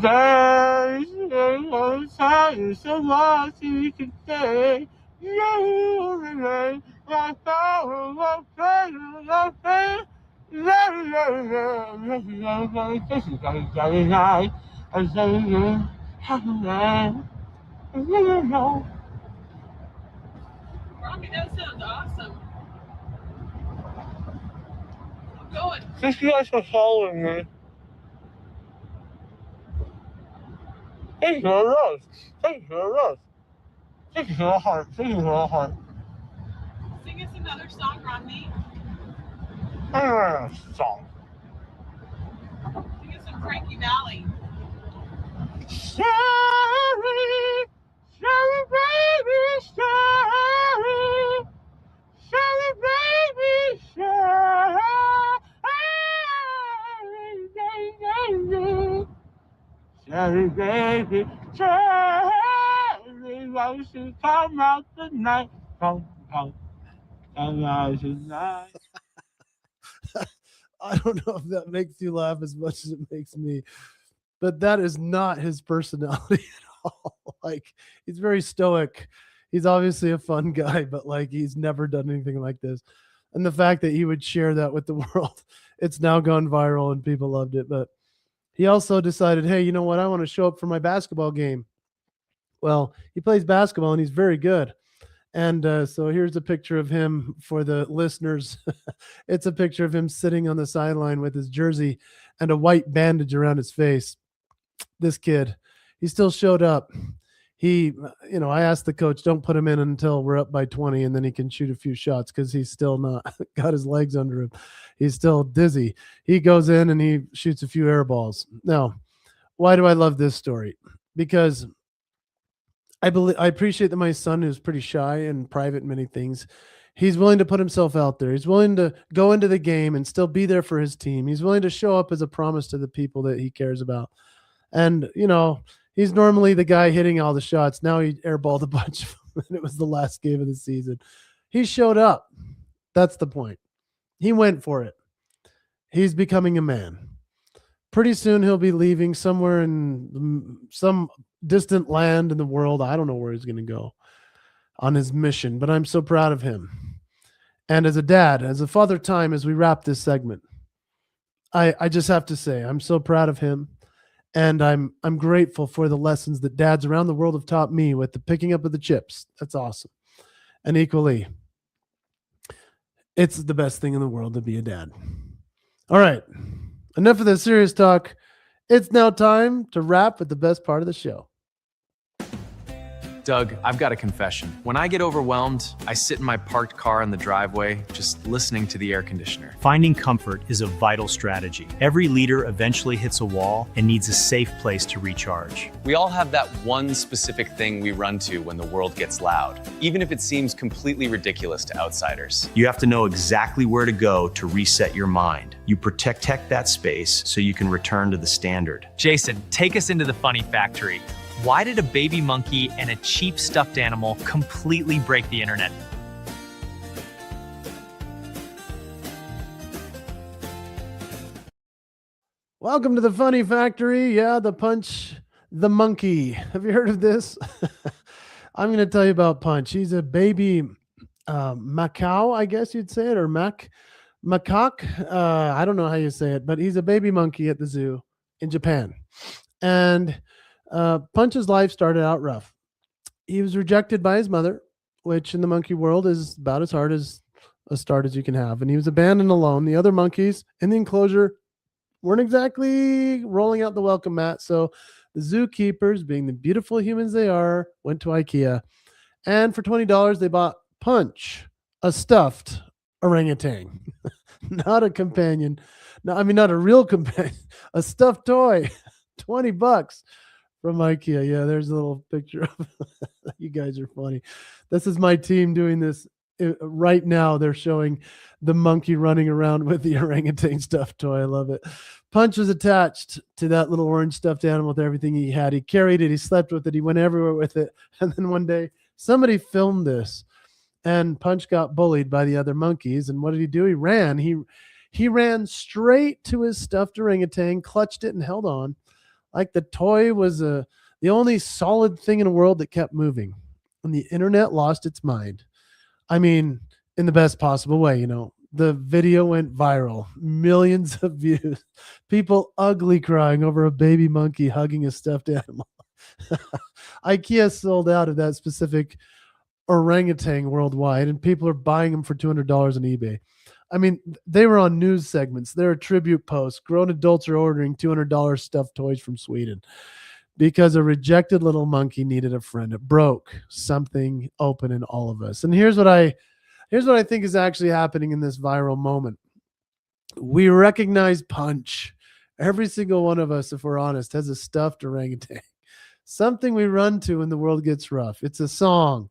There's no time so much you can say. You remain my power, my friend, my friend. This is very, very nice. I say you have a man. Rocky, that sounds awesome. I'm going. Thank you guys for following me. Thank you for a rose. Thank you for a rose. Thank you for a heart. Thank you for a heart. Sing us another song, Rodney. Song. Sing us Frankie Valley. Sherry, Sherry, baby, Sherry, Sherry, baby, Sherry, baby, Sherry, baby, Sherry, why she come out tonight? Come out tonight. I don't know if that makes you laugh as much as it makes me, but that is not his personality at all. Like, he's very stoic. He's obviously a fun guy, but like, he's never done anything like this. And the fact that he would share that with the world, it's now gone viral and people loved it. But he also decided, hey, you know what? I want to show up for my basketball game. Well, he plays basketball and he's very good. And so here's a picture of him for the listeners. It's a picture of him sitting on the sideline with his jersey and a white bandage around his face. This kid, he still showed up. He, I asked the coach, don't put him in until we're up by 20 and then he can shoot a few shots because he's still not got his legs under him. He's still dizzy. He goes in and he shoots a few air balls. Now, why do I love this story? Because I appreciate that my son, who's pretty shy and private in many things, he's willing to put himself out there. He's willing to go into the game and still be there for his team. He's willing to show up as a promise to the people that he cares about. And, he's normally the guy hitting all the shots. Now he airballed a bunch of them, and it was the last game of the season. He showed up. That's the point. He went for it. He's becoming a man. Pretty soon he'll be leaving somewhere in some distant land in the world. I don't know where he's going to go on his mission, but I'm so proud of him. And as a dad, as a father time, as we wrap this segment, I just have to say, I'm so proud of him. And I'm grateful for the lessons that dads around the world have taught me with the picking up of the chips. That's awesome. And equally, it's the best thing in the world to be a dad. All right. Enough of the serious talk. It's now time to wrap with the best part of the show. Doug, I've got a confession. When I get overwhelmed, I sit in my parked car in the driveway, just listening to the air conditioner. Finding comfort is a vital strategy. Every leader eventually hits a wall and needs a safe place to recharge. We all have that one specific thing we run to when the world gets loud, even if it seems completely ridiculous to outsiders. You have to know exactly where to go to reset your mind. You protect that space so you can return to the standard. Jason, take us into the funny factory. Why did a baby monkey and a cheap stuffed animal completely break the internet? Welcome to the Funny Factory. Yeah, the Punch the Monkey. Have you heard of this? I'm going to tell you about Punch. He's a baby macaw, I guess you'd say it, or macaque. I don't know how you say it, but he's a baby monkey at the zoo in Japan. And Punch's life started out rough. He was rejected by his mother, which in the monkey world is about as hard as a start as you can have. And he was abandoned alone. The other monkeys in the enclosure weren't exactly rolling out the welcome mat. So the zookeepers, being the beautiful humans they are, went to IKEA. And for $20, they bought Punch, a stuffed orangutan, not a companion. No, I mean, not a real companion, a stuffed toy, $20 from IKEA. Yeah, there's a little picture of you guys are funny. This is my team doing this right now. They're showing the monkey running around with the orangutan stuffed toy. I love it. Punch was attached to that little orange stuffed animal with everything he had. He carried it. He slept with it. He went everywhere with it. And then one day somebody filmed this and Punch got bullied by the other monkeys. And what did he do? He ran. He ran straight to his stuffed orangutan, clutched it and held on. Like the toy was the only solid thing in the world that kept moving. And the internet lost its mind. I mean, in the best possible way, The video went viral. Millions of views. People ugly crying over a baby monkey hugging a stuffed animal. IKEA sold out of that specific orangutan worldwide, and people are buying them for $200 on eBay. I mean, they were on news segments. There are tribute posts. Grown adults are ordering $200 stuffed toys from Sweden because a rejected little monkey needed a friend. It broke something open in all of us. And here's what I think is actually happening in this viral moment. We recognize Punch. Every single one of us, if we're honest, has a stuffed orangutan. Something we run to when the world gets rough. It's a song,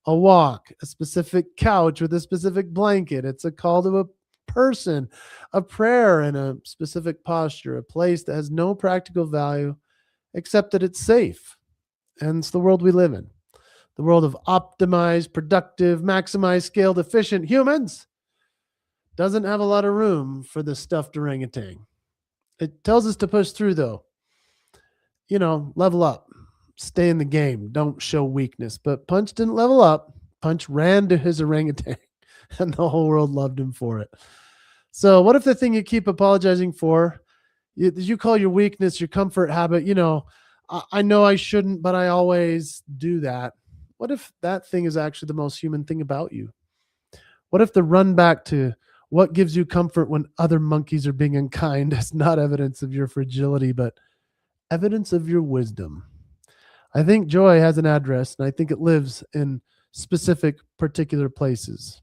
a walk, a specific couch with a specific blanket. It's a call to a person, a prayer in a specific posture, a place that has no practical value except that it's safe. And it's the world we live in. The world of optimized, productive, maximized, scaled, efficient humans doesn't have a lot of room for the stuffed orangutan. It tells us to push through, though. Level up, stay in the game, don't show weakness. But Punch didn't level up. Punch ran to his orangutan, and the whole world loved him for it. So what if the thing you keep apologizing for, you call your weakness, your comfort habit, I know I shouldn't, but I always do that. What if that thing is actually the most human thing about you? What if the run back to what gives you comfort when other monkeys are being unkind is not evidence of your fragility, but evidence of your wisdom? I think joy has an address, and I think it lives in specific, particular places.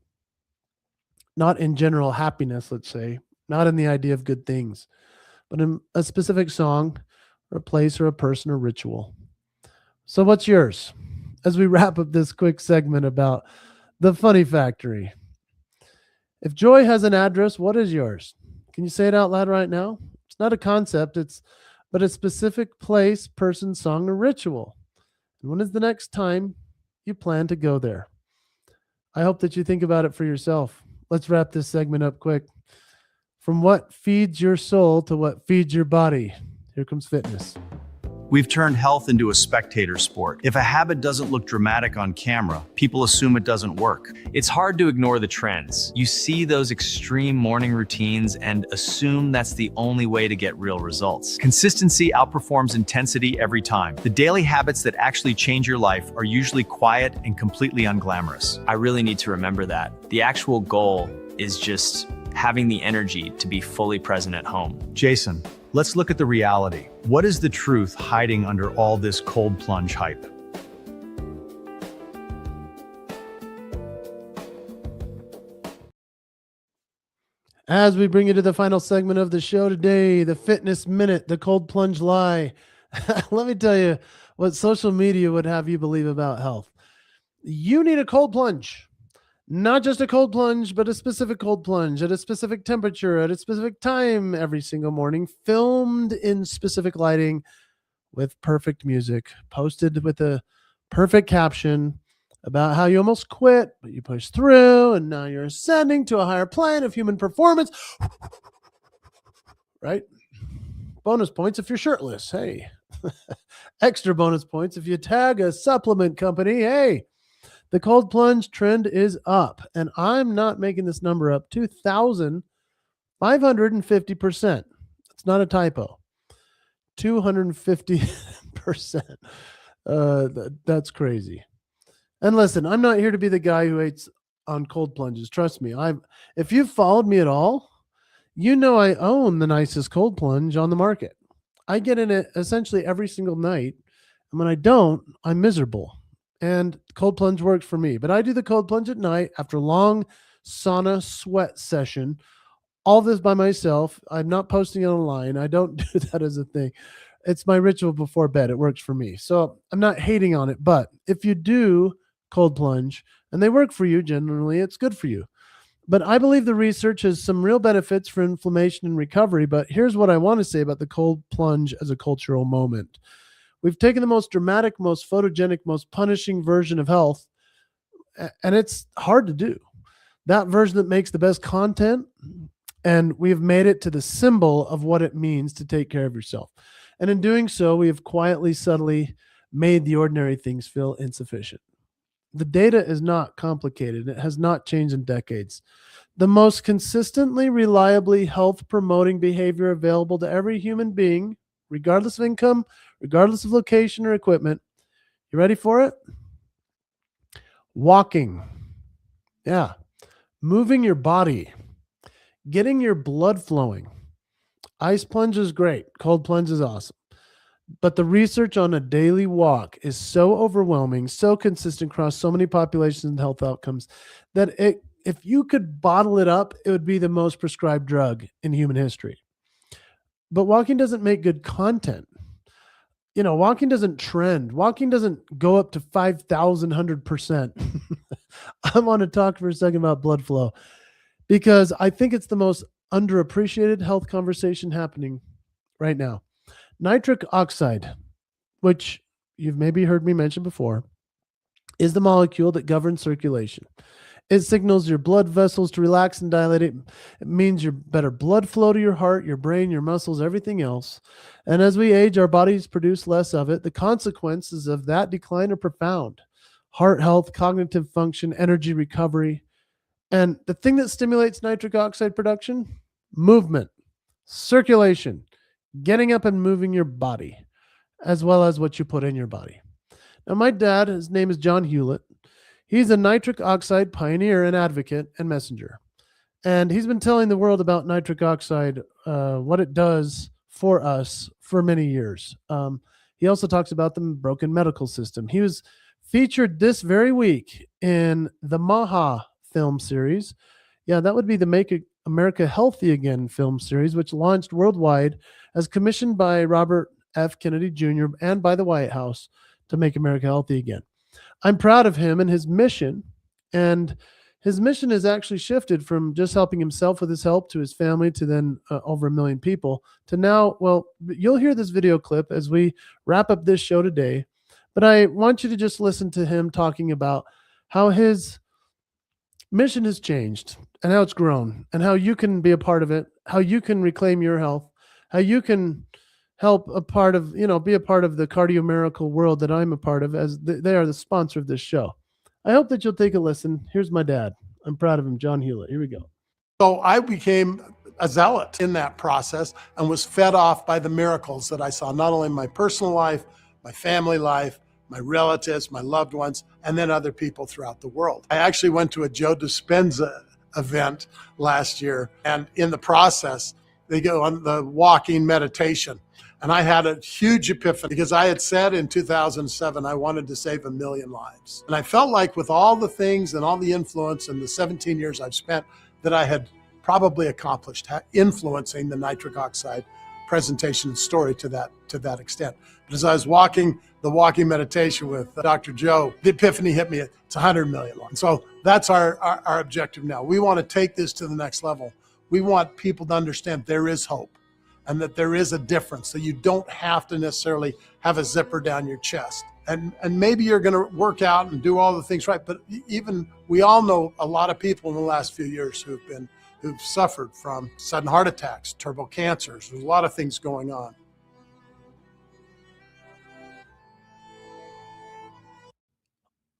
Not in general happiness, let's say, not in the idea of good things, but in a specific song or a place or a person or ritual. So what's yours? As we wrap up this quick segment about the Funny Factory. If joy has an address, what is yours? Can you say it out loud right now? It's not a concept, but a specific place, person, song, or ritual. And when is the next time you plan to go there? I hope that you think about it for yourself. Let's wrap this segment up quick. From what feeds your soul to what feeds your body. Here comes fitness. We've turned health into a spectator sport. If a habit doesn't look dramatic on camera, people assume it doesn't work. It's hard to ignore the trends. You see those extreme morning routines and assume that's the only way to get real results. Consistency outperforms intensity every time. The daily habits that actually change your life are usually quiet and completely unglamorous. I really need to remember that. The actual goal is just having the energy to be fully present at home. Jason, let's look at the reality. What is the truth hiding under all this cold plunge hype? As we bring you to the final segment of the show today, the fitness minute, the cold plunge lie. Let me tell you what social media would have you believe about health. You need a cold plunge. Not just a cold plunge, but a specific cold plunge at a specific temperature, at a specific time every single morning, filmed in specific lighting with perfect music, posted with a perfect caption about how you almost quit, but you push through, and now you're ascending to a higher plane of human performance. Right? Bonus points if you're shirtless. Hey. Extra bonus points if you tag a supplement company. Hey. The cold plunge trend is up, and I'm not making this number up, 2,550%. It's not a typo. 250%. That's crazy. And listen, I'm not here to be the guy who hates on cold plunges. Trust me. If you've followed me at all, you know I own the nicest cold plunge on the market. I get in it essentially every single night, and when I don't, I'm miserable. And cold plunge works for me. But I do the cold plunge at night after a long sauna sweat session. All this by myself. I'm not posting it online. I don't do that as a thing. It's my ritual before bed. It works for me. So I'm not hating on it. But if you do cold plunge and they work for you, generally, it's good for you. But I believe the research has some real benefits for inflammation and recovery. But here's what I want to say about the cold plunge as a cultural moment. We've taken the most dramatic, most photogenic, most punishing version of health, and it's hard to do. That version that makes the best content, and we have made it to the symbol of what it means to take care of yourself. And in doing so, we have quietly, subtly made the ordinary things feel insufficient. The data is not complicated. It has not changed in decades. The most consistently, reliably health-promoting behavior available to every human being, regardless of income, regardless of location or equipment. You ready for it? Walking. Yeah. Moving your body. Getting your blood flowing. Ice plunge is great. Cold plunge is awesome. But the research on a daily walk is so overwhelming, so consistent across so many populations and health outcomes that if you could bottle it up, it would be the most prescribed drug in human history. but walking doesn't make good content. Walking doesn't trend. Walking doesn't go up to 5,100%. I want to talk for a second about blood flow because I think it's the most underappreciated health conversation happening right now. Nitric oxide, which you've maybe heard me mention before, is the molecule that governs circulation. It signals your blood vessels to relax and dilate. It means your better blood flow to your heart, your brain, your muscles, everything else. And as we age, our bodies produce less of it. The consequences of that decline are profound. Heart health, cognitive function, energy recovery. And the thing that stimulates nitric oxide production, movement, circulation, getting up and moving your body, as well as what you put in your body. Now, my dad, his name is John Hewlett. He's a nitric oxide pioneer and advocate and messenger. And he's been telling the world about nitric oxide, what it does for us for many years. He also talks about the broken medical system. He was featured this very week in the Maha film series. Yeah, that would be the Make America Healthy Again film series, which launched worldwide as commissioned by Robert F. Kennedy Jr. and by the White House to make America healthy again. I'm proud of him and his mission. And his mission has actually shifted from just helping himself with his help to his family to then over 1 million people to now, well, you'll hear this video clip as we wrap up this show today. But I want you to just listen to him talking about how his mission has changed and how it's grown and how you can be a part of it, how you can reclaim your health, how you can help be a part of the Cardio Miracle world that I'm a part of, as they are the sponsor of this show. I hope that you'll take a listen. Here's my dad. I'm proud of him, John Hewlett. Here we go. So I became a zealot in that process and was fed off by the miracles that I saw, not only in my personal life, my family life, my relatives, my loved ones, and then other people throughout the world. I actually went to a Joe Dispenza event last year, and in the process, they go on the walking meditation. And I had a huge epiphany because I had said in 2007, I wanted to save 1 million lives. And I felt like with all the things and all the influence and the 17 years I've spent, that I had probably accomplished influencing the nitric oxide presentation and story to that extent. But as I was walking the walking meditation with Dr. Joe, the epiphany hit me. It's 100 million lives. So that's our objective now. We want to take this to the next level. We want people to understand there is hope. And that there is a difference, that you don't have to necessarily have a zipper down your chest. And maybe you're going to work out and do all the things right, but even we all know a lot of people in the last few years who've suffered from sudden heart attacks, turbo cancers. There's a lot of things going on.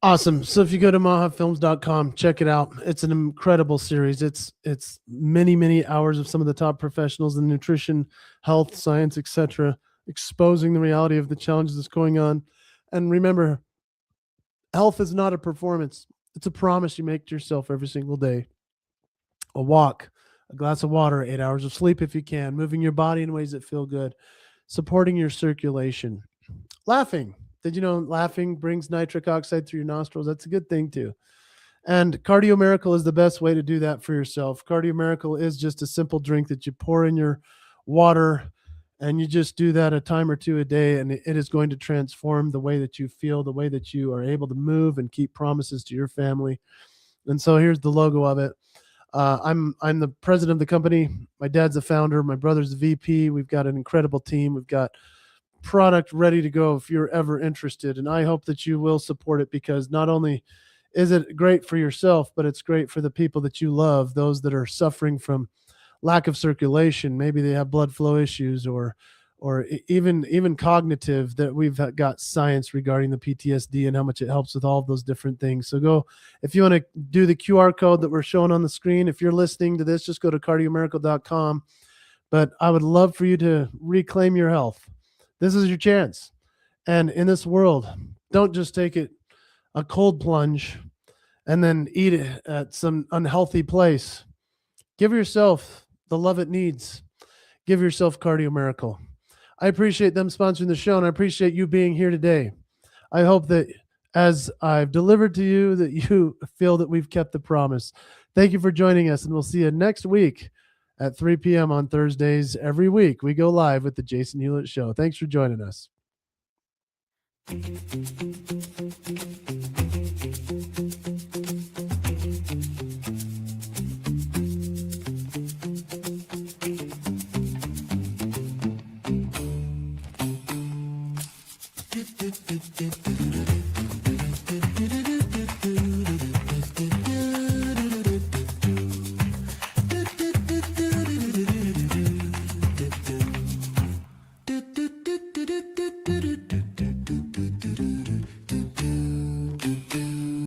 Awesome. So if you go to mahafilms.com, check it out. It's an incredible series. It's many, many hours of some of the top professionals in nutrition, health, science, etc., exposing the reality of the challenges that's going on. And remember, health is not a performance. It's a promise you make to yourself every single day. A walk, a glass of water, 8 hours of sleep if you can, moving your body in ways that feel good, supporting your circulation, laughing. Did you know laughing brings nitric oxide through your nostrils? That's a good thing too. And Cardio Miracle is the best way to do that for yourself. Cardio Miracle is just a simple drink that you pour in your water, and you just do that a time or two a day, and it is going to transform the way that you feel, the way that you are able to move and keep promises to your family. And so here's the logo of it. I'm the president of the company. My dad's the founder. My brother's the VP. We've got an incredible team. We've got product ready to go if you're ever interested. And I hope that you will support it, because not only is it great for yourself, but it's great for the people that you love, those that are suffering from lack of circulation. Maybe they have blood flow issues or even cognitive, that we've got science regarding the PTSD and how much it helps with all of those different things. So go, if you want to do the QR code that we're showing on the screen, if you're listening to this, just go to cardiomiracle.com. But I would love for you to reclaim your health. This is your chance. And in this world, don't just take a cold plunge and then eat it at some unhealthy place. Give yourself the love it needs. Give yourself Cardio Miracle. I appreciate them sponsoring the show, and I appreciate you being here today. I hope that as I've delivered to you, that you feel that we've kept the promise. Thank you for joining us, and we'll see you next week at 3 p.m. on Thursdays every week. We go live with the Jason Hewlett Show. Thanks for joining us.